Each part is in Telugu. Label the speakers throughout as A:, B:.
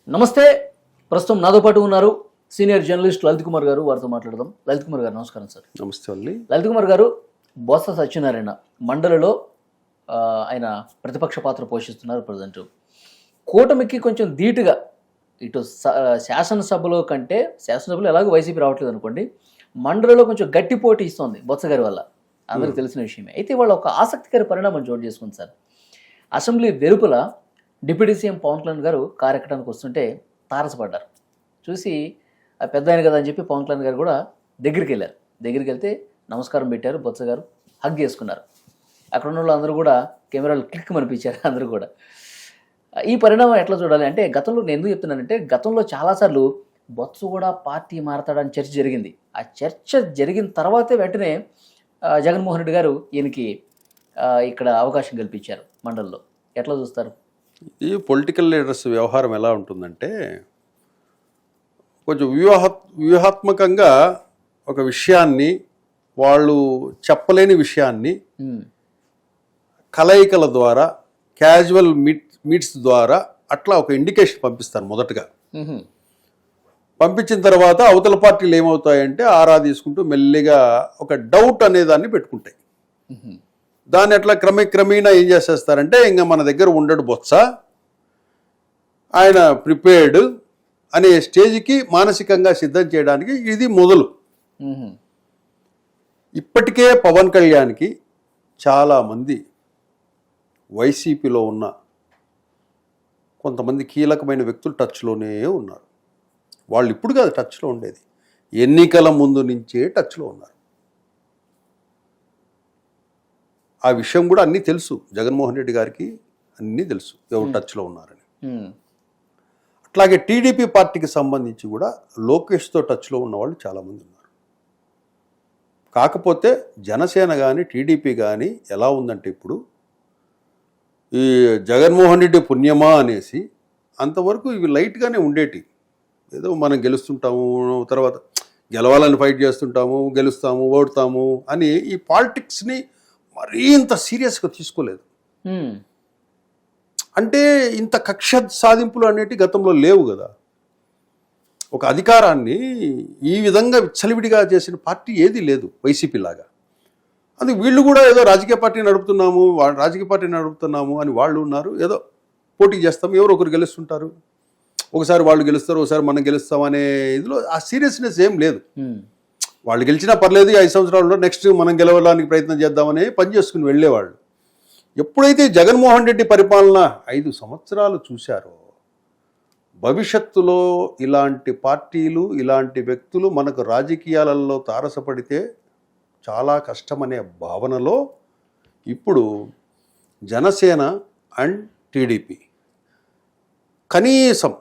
A: నమస్తే. ప్రస్తుతం నాతో పాటు ఉన్నారు సీనియర్ జర్నలిస్ట్ లలిత్ కుమార్ గారు. వారితో మాట్లాడదాం. లలిత్ కుమార్ గారు నమస్కారం సార్.
B: నమస్తే అల్లి.
A: లలిత్ కుమార్ గారు, బొత్స సత్యనారాయణ మండలిలో ఆయన ప్రతిపక్ష పాత్ర పోషిస్తున్నారు ప్రజెంట్. కూటమికి కొంచెం ధీటుగా ఇటు శాసనసభలో కంటే, శాసనసభలో ఎలాగో వైసీపీ రావట్లేదు అనుకోండి, మండలిలో కొంచెం గట్టి పోటీ ఇస్తోంది బొత్స గారి వల్ల, అందరికి తెలిసిన విషయమే. అయితే వాళ్ళు ఒక ఆసక్తికర పరిణామం చోటు చేసుకుంది సార్. అసెంబ్లీ వెలుపల డిప్యూటీ సీఎం పవన్ కళ్యాణ్ గారు కారు ఎక్కడానికి వస్తుంటే తారసపడ్డారు. చూసి ఆ పెద్ద ఆయన కదా అని చెప్పి పవన్ కళ్యాణ్ గారు కూడా దగ్గరికి వెళ్ళారు. దగ్గరికి వెళ్తే నమస్కారం పెట్టారు. బొత్స గారు హగ్ చేసుకున్నారు. అక్కడ ఉన్న వాళ్ళు అందరూ కూడా కెమెరాలు క్లిక్ మనిపించారు అందరూ కూడా. ఈ పరిణామం ఎట్లా చూడాలి అంటే, గతంలో నేను ఎందుకు చెప్తున్నానంటే, గతంలో చాలాసార్లు బొత్స కూడా పార్టీ మారతాడని చర్చ జరిగింది. ఆ చర్చ జరిగిన తర్వాతే వెంటనే జగన్మోహన్ రెడ్డి గారు ఈయనకి ఇక్కడ అవకాశం కల్పించారు మండలిలో. ఎట్లా చూస్తారు?
B: ఈ పొలిటికల్ లీడర్స్ వ్యవహారం ఎలా ఉంటుందంటే, కొంచెం వ్యూహాత్మకంగా ఒక విషయాన్ని, వాళ్ళు చెప్పలేని విషయాన్ని కలయికల ద్వారా, క్యాజువల్ మీట్స్ ద్వారా అట్లా ఒక ఇండికేషన్ పంపిస్తారు మొదటగా. పంపించిన తర్వాత అవతల పార్టీలు ఏమవుతాయంటే ఆరా తీసుకుంటూ మెల్లిగా ఒక డౌట్ అనే దాన్ని పెట్టుకుంటాయి. దాన్ని ఎట్లా క్రమేణా ఏం చేసేస్తారంటే, ఇంకా మన దగ్గర ఉండడు బొత్స, ఆయన ప్రిపేర్డ్ అనే స్టేజ్కి మానసికంగా సిద్ధం చేయడానికి ఇది మొదలు. ఇప్పటికే పవన్ కళ్యాణ్కి చాలామంది వైసీపీలో ఉన్న కొంతమంది కీలకమైన వ్యక్తులు టచ్లోనే ఉన్నారు. వాళ్ళు ఇప్పుడు కాదు టచ్లో ఉండేది, ఎన్నికల ముందు నుంచే టచ్లో ఉన్నారు. ఆ విషయం కూడా అన్నీ తెలుసు, జగన్మోహన్ రెడ్డి గారికి అన్నీ తెలుసు ఎవరు టచ్లో ఉన్నారని. అట్లాగే టీడీపీ పార్టీకి సంబంధించి కూడా లోకేష్తో టచ్లో ఉన్న వాళ్ళు చాలామంది ఉన్నారు. కాకపోతే జనసేన కానీ టీడీపీ కానీ ఎలా ఉందంటే, ఇప్పుడు ఈ జగన్మోహన్ రెడ్డి పుణ్యమా అనేసి అంతవరకు ఇవి లైట్గానే ఉండేటి. ఏదో మనం గెలుస్తుంటాము, తర్వాత గెలవాలని ఫైట్ చేస్తుంటాము, గెలుస్తాము, ఓడతాము అని ఈ పాలిటిక్స్ని మరీ ఇంత సీరియస్గా తీసుకోలేదు. అంటే ఇంత కక్ష సాధింపులు అనేటి గతంలో లేవు కదా. ఒక అధికారాన్ని ఈ విధంగా విచ్చలవిడిగా చేసిన పార్టీ ఏది లేదు వైసీపీ లాగా. అందుకు వీళ్ళు కూడా ఏదో రాజకీయ పార్టీ నడుపుతున్నాము అని వాళ్ళు ఉన్నారు. ఏదో పోటీ చేస్తాము, ఎవరు ఒకరు గెలుస్తుంటారు, ఒకసారి వాళ్ళు గెలుస్తారు, ఒకసారి మనం గెలుస్తాం అనే ఇదిలో ఆ సీరియస్నెస్ ఏం లేదు. వాళ్ళు గెలిచినా పర్లేదు, 5 సంవత్సరాల్లో నెక్స్ట్ మనం గెలవడానికి ప్రయత్నం చేద్దామని పని చేసుకుని వెళ్ళేవాళ్ళు. ఎప్పుడైతే జగన్మోహన్ రెడ్డి పరిపాలన 5 సంవత్సరాలు చూశారో, భవిష్యత్తులో ఇలాంటి పార్టీలు, ఇలాంటి వ్యక్తులు మనకు రాజకీయాలలో తారసపడితే చాలా కష్టమనే భావనలో ఇప్పుడు జనసేన అండ్ టీడీపీ కనీసం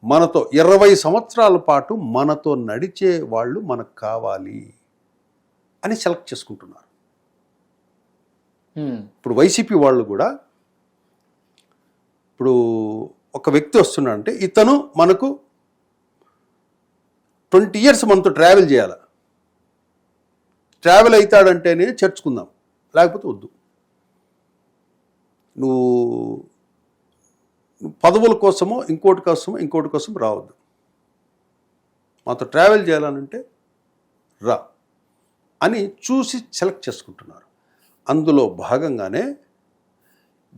B: మనతో 20 సంవత్సరాల పాటు మనతో నడిచే వాళ్ళు మనకు కావాలి అని సెలెక్ట్ చేసుకుంటున్నారు. ఇప్పుడు వైసీపీ వాళ్ళు కూడా, ఇప్పుడు ఒక వ్యక్తి వస్తున్నాడంటే ఇతను మనకు 20 years మనతో ట్రావెల్ చేయాలి, ట్రావెల్ అవుతాడంటేనే చేర్చుకుందాం, లేకపోతే వద్దు. నువ్వు పదవుల కోసమో ఇంకోటి కోసం రావద్దు, మాతో ట్రావెల్ చేయాలనంటే రా అని చూసి సెలెక్ట్ చేసుకుంటున్నారు. అందులో భాగంగానే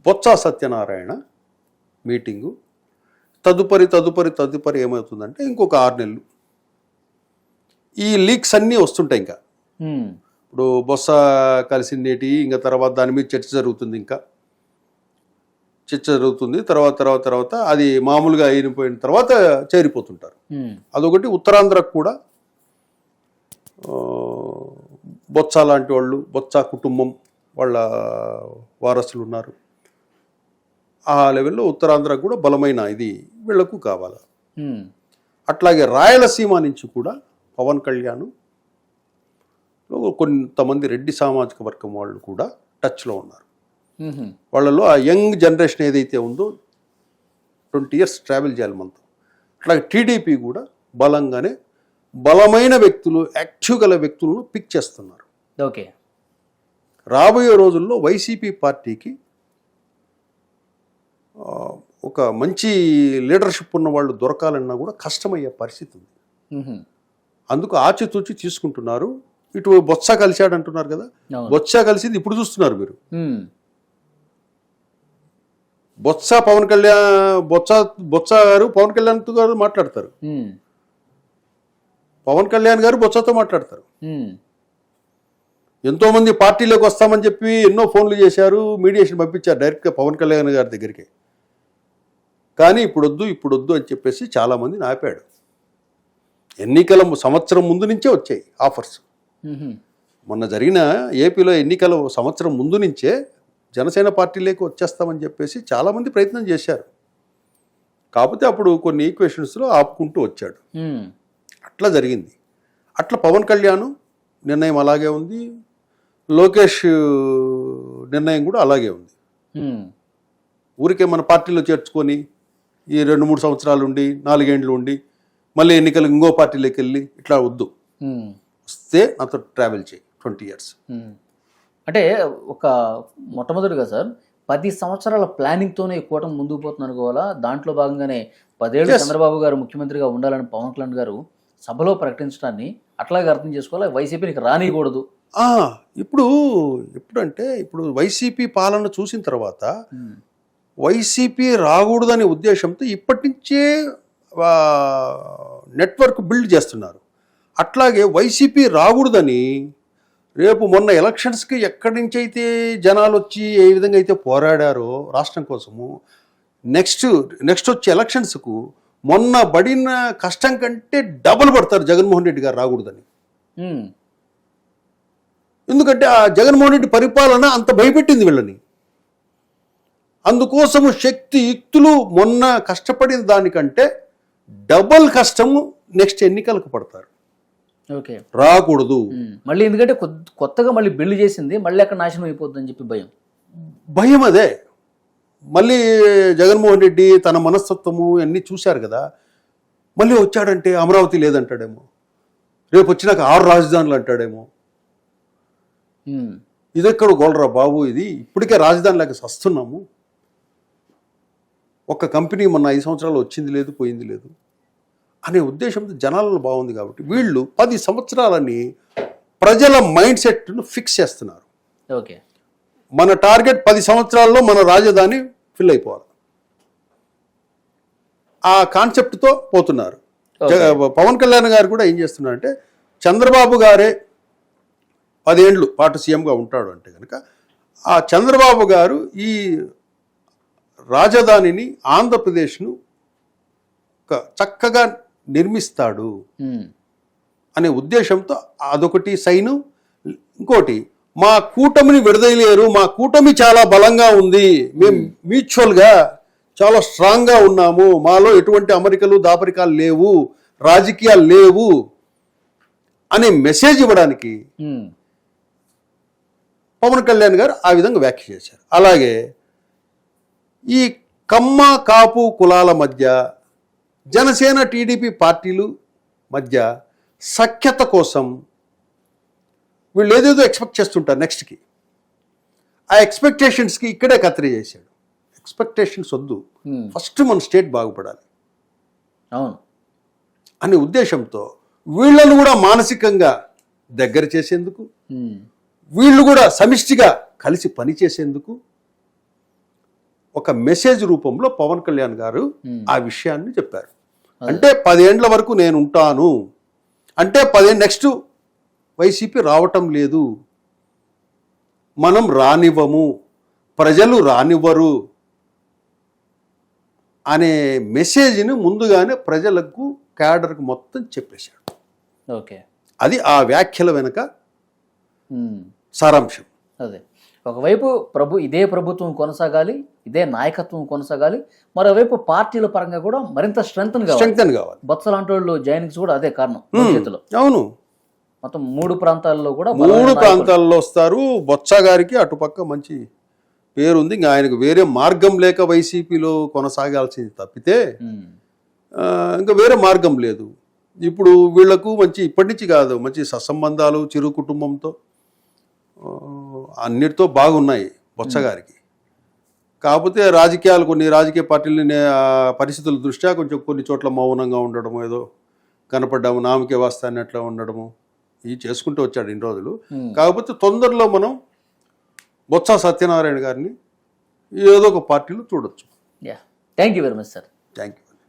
B: బొత్స సత్యనారాయణ మీటింగు తదుపరి ఏమవుతుందంటే, ఇంకొక 6 నెలలు ఈ లీక్స్ అన్నీ వస్తుంటాయి. ఇంకా ఇప్పుడు బొత్స కలిసిందేటి, ఇంకా తర్వాత దాని మీద చర్చ జరుగుతుంది, తర్వాత అది మామూలుగా అయిపోయిన తర్వాత చేరిపోతుంటారు. అదొకటి. ఉత్తరాంధ్రకు కూడా బొత్స లాంటి వాళ్ళు, బొత్స కుటుంబం వాళ్ళ వారసులు ఉన్నారు. ఆ లెవెల్లో ఉత్తరాంధ్రకు కూడా బలమైన ఇది వీళ్లకు కావాలి. అట్లాగే రాయలసీమ నుంచి కూడా పవన్ కళ్యాణ్, కొంతమంది రెడ్డి సామాజిక వర్గం వాళ్ళు కూడా టచ్లో ఉన్నారు. వాళ్ళలో ఆ యంగ్ జనరేషన్ ఏదైతే ఉందో 20 years ట్రావెల్ చేయాలి మనతో. అట్లాగే టీడీపీ కూడా బలంగానే బలమైన వ్యక్తులు, యాక్టివ్ గల వ్యక్తులను పిక్ చేస్తున్నారు.
A: ఓకే.
B: రాబోయే రోజుల్లో వైసీపీ పార్టీకి ఒక మంచి లీడర్షిప్ ఉన్న వాళ్ళు దొరకాలన్నా కూడా కష్టమయ్యే పరిస్థితి ఉంది.
A: మ్హూ.
B: అందుకు ఆచితూచి తీసుకుంటున్నారు. ఇటు బొత్స కలిశాడు అంటున్నారు కదా,
A: అవును.
B: బొత్స కలిసింది ఇప్పుడు చూస్తున్నారు మీరు.
A: మ్.
B: బొత్స పవన్ కళ్యాణ్ బొత్స గారు పవన్ కళ్యాణ్ గారు మాట్లాడతారు,
A: మ్.
B: పవన్ కళ్యాణ్ గారు బొత్సతో మాట్లాడతారు.
A: మ్.
B: ఎంతో మంది పార్టీలోకి వస్తామని చెప్పి ఎన్నో ఫోన్లు చేశారు, మీడియేషన్ పంపించారు డైరెక్ట్గా పవన్ కళ్యాణ్ గారి దగ్గరికి. కానీ ఇప్పుడు వద్దు అని చెప్పేసి చాలామందిని ఆపాడు. ఎన్నికల సంవత్సరం ముందు నుంచే వచ్చాయి ఆఫర్స్.
A: మ్హూ.
B: మొన్న జరిగిన ఏపీలో ఎన్నికల సంవత్సరం ముందు నుంచే జనసేన పార్టీలోకి వచ్చేస్తామని చెప్పేసి చాలామంది ప్రయత్నం చేశారు. కాకపోతే అప్పుడు కొన్ని ఈక్వేషన్స్లో ఆపుకుంటూ వచ్చాడు.
A: మ్.
B: అట్లా జరిగింది. అట్లా పవన్ కళ్యాణ్ నిర్ణయం అలాగే ఉంది, లోకేష్ నిర్ణయం కూడా అలాగే ఉంది.
A: మ్.
B: ఊరికే మన పార్టీలో చేర్చుకొని ఈ 2-3 సంవత్సరాలు ఉండి 4 ఏండ్లు ఉండి మళ్ళీ ఎన్నికలు ఇంకో పార్టీలోకి వెళ్ళి ఇట్లా వద్దు.
A: మ్.
B: వస్తే నాతో ట్రావెల్ చేయి 20 years.
A: మ్. అంటే ఒక మొట్టమొదటిగా సార్ 10 సంవత్సరాల ప్లానింగ్తోనే ఈ కూటమి ముందుకు పోతుంది అనుకోవాలా? దాంట్లో భాగంగానే 10 ఏళ్ళు చంద్రబాబు గారు ముఖ్యమంత్రిగా ఉండాలని పవన్ కళ్యాణ్ గారు సభలో ప్రకటించడాన్ని అట్లాగే అర్థం చేసుకోవాలి. వైసీపీకి రానియకూడదు.
B: ఇప్పుడు వైసీపీ పాలన చూసిన తర్వాత వైసీపీ రాకూడదనే ఉద్దేశంతో ఇప్పటి నుంచే నెట్వర్క్ బిల్డ్ చేస్తున్నారు. అట్లాగే వైసీపీ రాకూడదని రేపు మొన్న ఎలక్షన్స్కి ఎక్కడి నుంచి అయితే జనాలు వచ్చి ఏ విధంగా అయితే పోరాడారో రాష్ట్రం కోసము, నెక్స్ట్ వచ్చే ఎలక్షన్స్కు మొన్న పడిన కష్టం కంటే డబుల్ పడతారు జగన్మోహన్ రెడ్డి గారు రాకూడదని.
A: మ్.
B: ఎందుకంటే ఆ జగన్మోహన్ రెడ్డి పరిపాలన అంత భయపెట్టింది వీళ్ళని. అందుకోసము శక్తి యుక్తులు మొన్న కష్టపడిన దానికంటే డబుల్ కష్టము నెక్స్ట్ ఎన్నికలకు పడతారు.
A: ఓకే.
B: రాకూడదు.
A: మళ్ళీ ఎందుకంటే కొత్తగా మళ్ళీ బిల్డ్ చేసింది మళ్ళీ అక్కడ నాశనం అయిపోతుందని చెప్పి
B: భయం అదే. మళ్ళీ జగన్మోహన్ రెడ్డి తన మనస్తత్వము అన్నీ చూశారు కదా, మళ్ళీ వచ్చాడంటే అమరావతి లేదంటాడేమో, రేపు వచ్చినాక 6 రాజధానులు అంటాడేమో. ఇదెక్కడ గోల్రా బాబు, ఇది ఇప్పటికే రాజధాని లేక సస్తున్నాము. ఒక కంపెనీ మొన్న 5 సంవత్సరాలు వచ్చింది లేదు, పోయింది లేదు అనే ఉద్దేశంతో జనాలలో బాగుంది. కాబట్టి వీళ్ళు 10 సంవత్సరాలని ప్రజల మైండ్ సెట్ను ఫిక్స్ చేస్తున్నారు.
A: ఓకే.
B: మన టార్గెట్ 10 సంవత్సరాల్లో మన రాజధాని ఫిల్ అయిపోవాలి. ఆ కాన్సెప్ట్తో పోతున్నారు. పవన్ కళ్యాణ్ గారు కూడా ఏం చేస్తున్నారంటే, చంద్రబాబు గారే 10 ఏళ్ళు పాటు సీఎంగా ఉంటాడు అంటే కనుక ఆ చంద్రబాబు గారు ఈ రాజధానిని ఆంధ్రప్రదేశ్ను చక్కగా నిర్మిస్తాడు అనే ఉద్దేశంతో అదొకటి సైను. ఇంకోటి, మా కూటమిని విడదీయలేరు, మా కూటమి చాలా బలంగా ఉంది, మేము మ్యూచువల్గా చాలా స్ట్రాంగ్గా ఉన్నాము, మాలో ఎటువంటి అమరికలు దాపరికాలు లేవు, రాజకీయాలు లేవు అనే మెసేజ్ ఇవ్వడానికి పవన్ కళ్యాణ్ గారు ఆ విధంగా వ్యాఖ్య చేశారు. అలాగే ఈ కమ్మ కాపు కులాల మధ్య జనసేన టీడీపీ పార్టీలు మధ్య సఖ్యత కోసం వీళ్ళు ఏదేదో ఎక్స్పెక్ట్ చేస్తుంటారు నెక్స్ట్కి. ఆ ఎక్స్పెక్టేషన్స్కి ఇక్కడే కత్తిరి చేశాడు. ఎక్స్పెక్టేషన్స్ వద్దు, ఫస్ట్ మన స్టేట్ బాగుపడాలి
A: అవును
B: అనే ఉద్దేశంతో వీళ్ళను కూడా మానసికంగా దగ్గర చేసేందుకు, వీళ్ళు కూడా సమిష్టిగా కలిసి పనిచేసేందుకు ఒక మెసేజ్ రూపంలో పవన్ కళ్యాణ్ గారు ఆ విషయాన్ని చెప్పారు. అంటే 10 ఏండ్ల వరకు నేను ఉంటాను అంటే 10 నెక్స్ట్ వైసీపీ రావటం లేదు, మనం రానివ్వము, ప్రజలు రానివ్వరు అనే మెసేజ్ని ముందుగానే ప్రజలకు క్యాడర్కు మొత్తం చెప్పేశాడు.
A: ఓకే.
B: అది ఆ వ్యాఖ్యల వెనుక సారాంశం.
A: అదే, ఒకవైపు ఇదే ప్రభుత్వం కొనసాగాలి, ఇదే నాయకత్వం కొనసాగాలి, మరోవైపు పార్టీల పరంగా కూడా మరింత స్ట్రెంగ్తన్ కావాలి. బొత్స లాంటి వాళ్ళు జాయినింగ్స్ కూడా అదే కారణం.
B: అవును,
A: మొత్తం 3 ప్రాంతాల్లో కూడా
B: 3 ప్రాంతాల్లో వస్తారు. బొత్స గారికి అటుపక్క మంచి పేరుంది. ఇంకా ఆయనకు వేరే మార్గం లేక వైసీపీలో కొనసాగాల్సింది తప్పితే ఇంకా వేరే మార్గం లేదు. ఇప్పుడు వీళ్లకు ఇప్పటి నుంచి కాదు, మంచి సత్సంబంధాలు చిరు కుటుంబంతో అన్నిటితో బాగున్నాయి బొత్స గారికి. కాకపోతే రాజకీయాలు కొన్ని రాజకీయ పార్టీలని పరిస్థితుల దృష్ట్యా కొంచెం కొన్ని చోట్ల మౌనంగా ఉండడము, ఏదో కనపడ్డాము నామకే వాస్తాన్ని అట్లా ఉండడము ఇవి చేసుకుంటూ వచ్చాడు ఇన్ని రోజులు. కాకపోతే తొందరలో మనం బొత్స సత్యనారాయణ గారిని ఏదో ఒక పార్టీలో చూడొచ్చు.
A: Thank you very much sir.
B: Thank you.